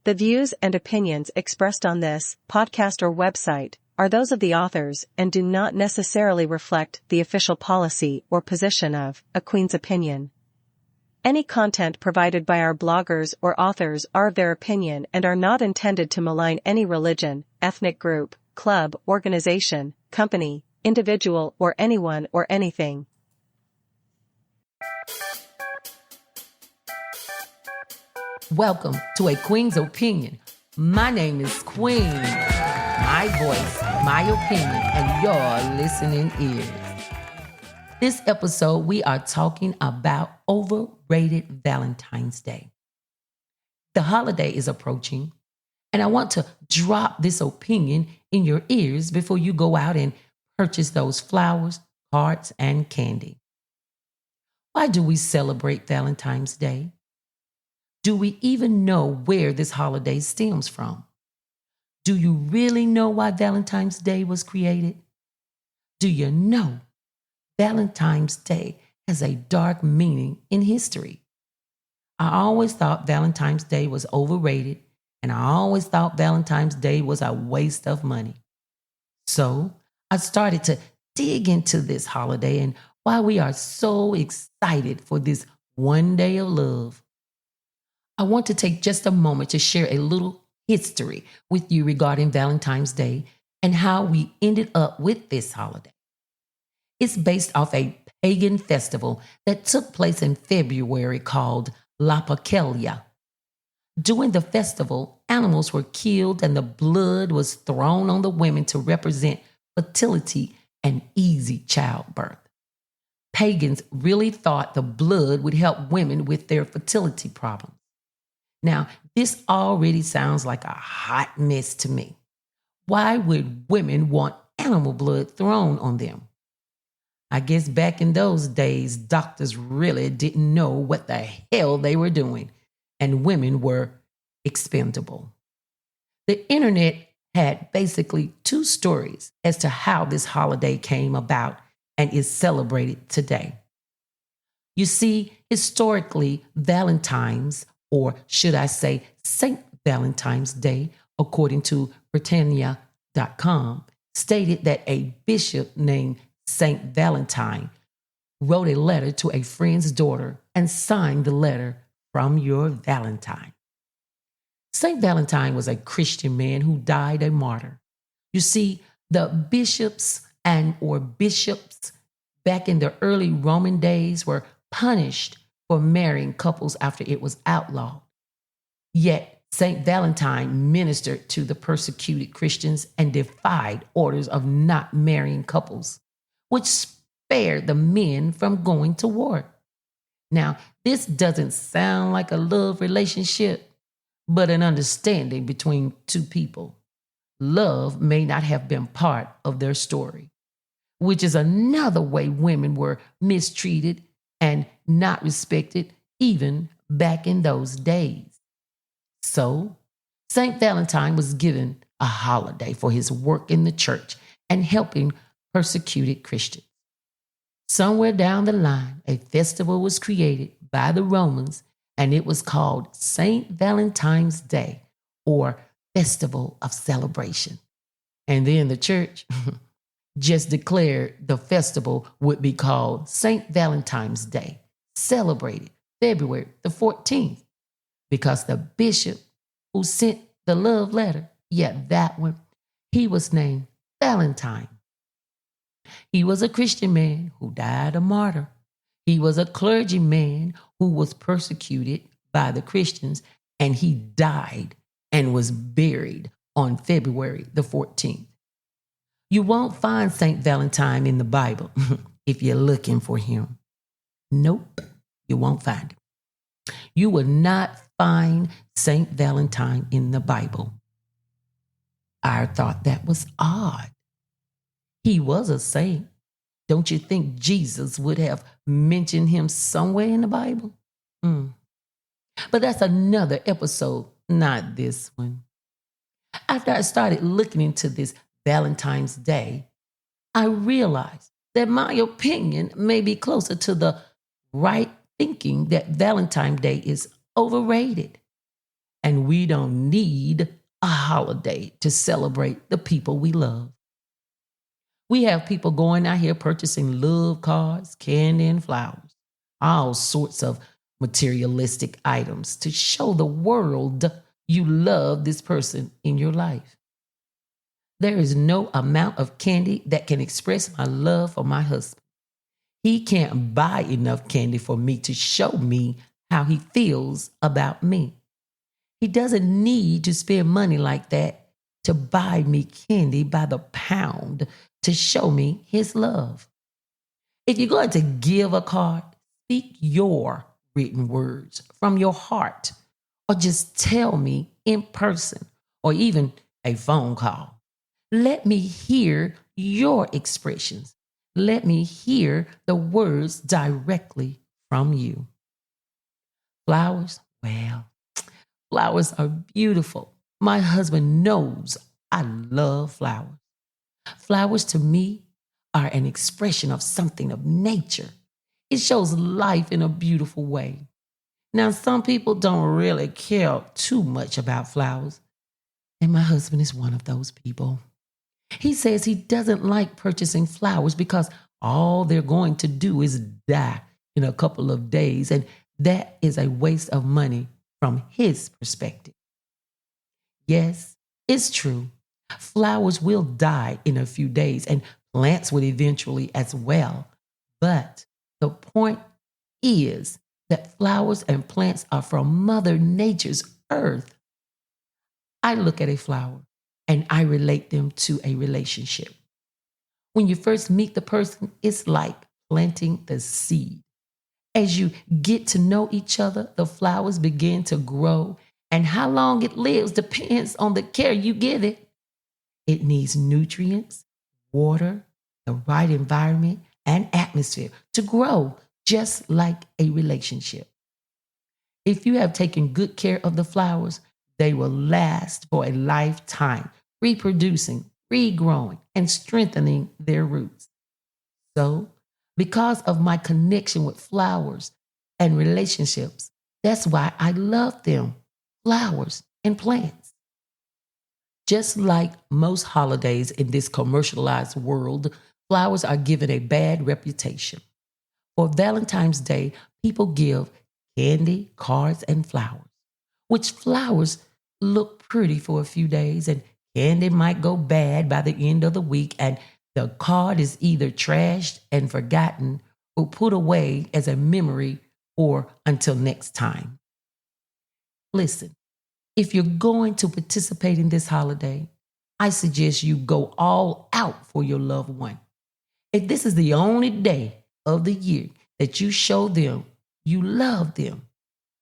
The views and opinions expressed on this podcast or website are those of the authors and do not necessarily reflect the official policy or position of A Queen's Opinion. Any content provided by our bloggers or authors are of their opinion and are not intended to malign any religion, ethnic group, club, organization, company, individual, or anyone or anything. Welcome to A Queen's Opinion. My name is Queen. My voice, my opinion, and your listening ears. This episode, we are talking about Overrated Valentine's Day. The holiday is approaching, and I want to drop this opinion in your ears before you go out and purchase those flowers, cards, and candy. Why do we celebrate Valentine's Day? Do we even know where this holiday stems from? Do you really know why Valentine's Day was created? Do you know Valentine's Day has a dark meaning in history? I always thought Valentine's Day was overrated, and I always thought Valentine's Day was a waste of money. So I started to dig into this holiday and why we are so excited for this one day of love. I want to take just a moment to share a little history with you regarding Valentine's Day and how we ended up with this holiday. It's based off a pagan festival that took place in February called Lupercalia. During the festival, animals were killed and the blood was thrown on the women to represent fertility and easy childbirth. Pagans really thought the blood would help women with their fertility problems. Now, this already sounds like a hot mess to me. Why would women want animal blood thrown on them? I guess back in those days, doctors really didn't know what the hell they were doing, and women were expendable. The internet had basically two stories as to how this holiday came about and is celebrated today. You see, historically, Valentine's, or should I say St. Valentine's Day, according to Britannia.com, stated that a bishop named St. Valentine wrote a letter to a friend's daughter and signed the letter "From your Valentine." St. Valentine was a Christian man who died a martyr. You see, the bishops back in the early Roman days were punished for marrying couples after it was outlawed. Yet, St. Valentine ministered to the persecuted Christians and defied orders of not marrying couples, which spared the men from going to war. Now, this doesn't sound like a love relationship, but an understanding between two people. Love may not have been part of their story, which is another way women were mistreated and not respected even back in those days. So, St. Valentine was given a holiday for his work in the church and helping persecuted Christians. Somewhere down the line, a festival was created by the Romans, and it was called St. Valentine's Day, or Festival of Celebration. And then the church just declared the festival would be called St. Valentine's Day, celebrated February the 14th, because the bishop who sent the love letter, that one, he was named Valentine. He was a Christian man who died a martyr. He was a clergyman who was persecuted by the Christians, and he died and was buried on February the 14th. You won't find St. Valentine in the Bible if you're looking for him. Nope, you won't find him. You will not find St. Valentine in the Bible. I thought that was odd. He was a saint. Don't you think Jesus would have mentioned him somewhere in the Bible? But that's another episode, not this one. After I started looking into this Valentine's Day, I realized that my opinion may be closer to the right thinking that Valentine's Day is overrated. And we don't need a holiday to celebrate the people we love. We have people going out here purchasing love cards, candy, and flowers, all sorts of materialistic items to show the world you love this person in your life. There is no amount of candy that can express my love for my husband. He can't buy enough candy for me to show me how he feels about me. He doesn't need to spend money like that to buy me candy by the pound to show me his love. If you're going to give a card, speak your written words from your heart, or just tell me in person, or even a phone call. Let me hear your expressions. Let me hear the words directly from you. Flowers, well, flowers are beautiful. My husband knows I love flowers. Flowers to me are an expression of something of nature. It shows life in a beautiful way. Now, some people don't really care too much about flowers, and my husband is one of those people. He says he doesn't like purchasing flowers because all they're going to do is die in a couple of days, and that is a waste of money from his perspective. Yes, it's true. Flowers will die in a few days, and plants will eventually as well. But the point is that flowers and plants are from Mother Nature's earth. I look at a flower and I relate them to a relationship. When you first meet the person, it's like planting the seed. As you get to know each other, the flowers begin to grow, and how long it lives depends on the care you give it. It needs nutrients, water, the right environment, and atmosphere to grow, just like a relationship. If you have taken good care of the flowers, they will last for a lifetime, reproducing, regrowing, and strengthening their roots. So, because of my connection with flowers and relationships, that's why I love them, flowers and plants. Just like most holidays in this commercialized world, flowers are given a bad reputation. For Valentine's Day, people give candy, cards, and flowers, which flowers look pretty for a few days, and candy might go bad by the end of the week, and the card is either trashed and forgotten or put away as a memory or until next time. Listen, if you're going to participate in this holiday, I suggest you go all out for your loved one. If this is the only day of the year that you show them you love them,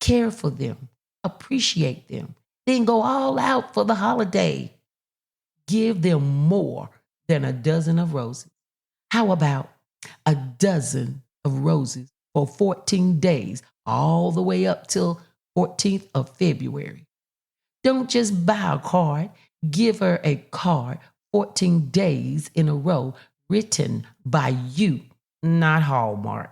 care for them, appreciate them, then go all out for the holiday. Give them more than a dozen of roses. How about a dozen of roses for 14 days, all the way up till 14th of February? Don't just buy a card. Give her a card 14 days in a row written by you, not Hallmark.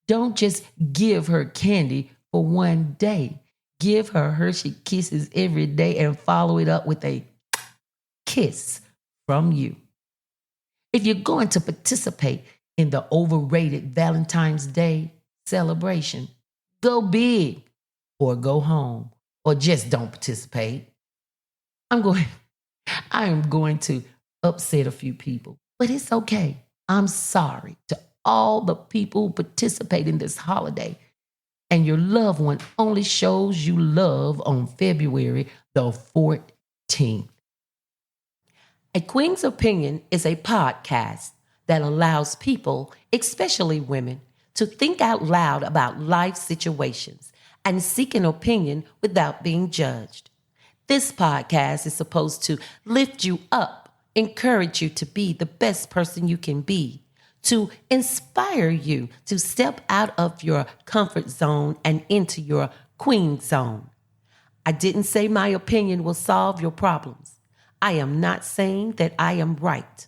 Don't just give her candy for one day. Give her Hershey Kisses every day and follow it up with a kiss from you. If you're going to participate in the Overrated Valentine's Day celebration, go big or go home, or just don't participate. I am going to upset a few people, but it's okay. I'm sorry to all the people who participate in this holiday, and your loved one only shows you love on February the 14th. A Queen's Opinion is a podcast that allows people, especially women, to think out loud about life situations and seek an opinion without being judged. This podcast is supposed to lift you up, encourage you to be the best person you can be, to inspire you to step out of your comfort zone and into your queen zone. I didn't say my opinion will solve your problems. I am not saying that I am right.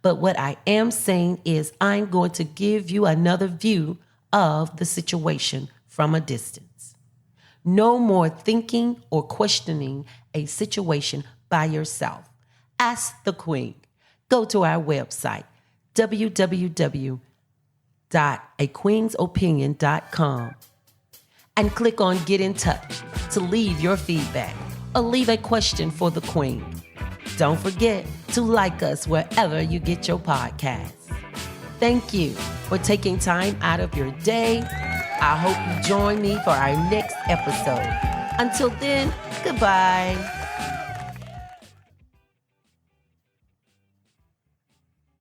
But what I am saying is I'm going to give you another view of the situation from a distance. No more thinking or questioning a situation by yourself. Ask the Queen. Go to our website, www.aqueensopinion.com, and click on Get in Touch to leave your feedback or leave a question for the Queen. Don't forget to like us wherever you get your podcasts. Thank you for taking time out of your day. I hope you join me for our next episode. Until then, goodbye.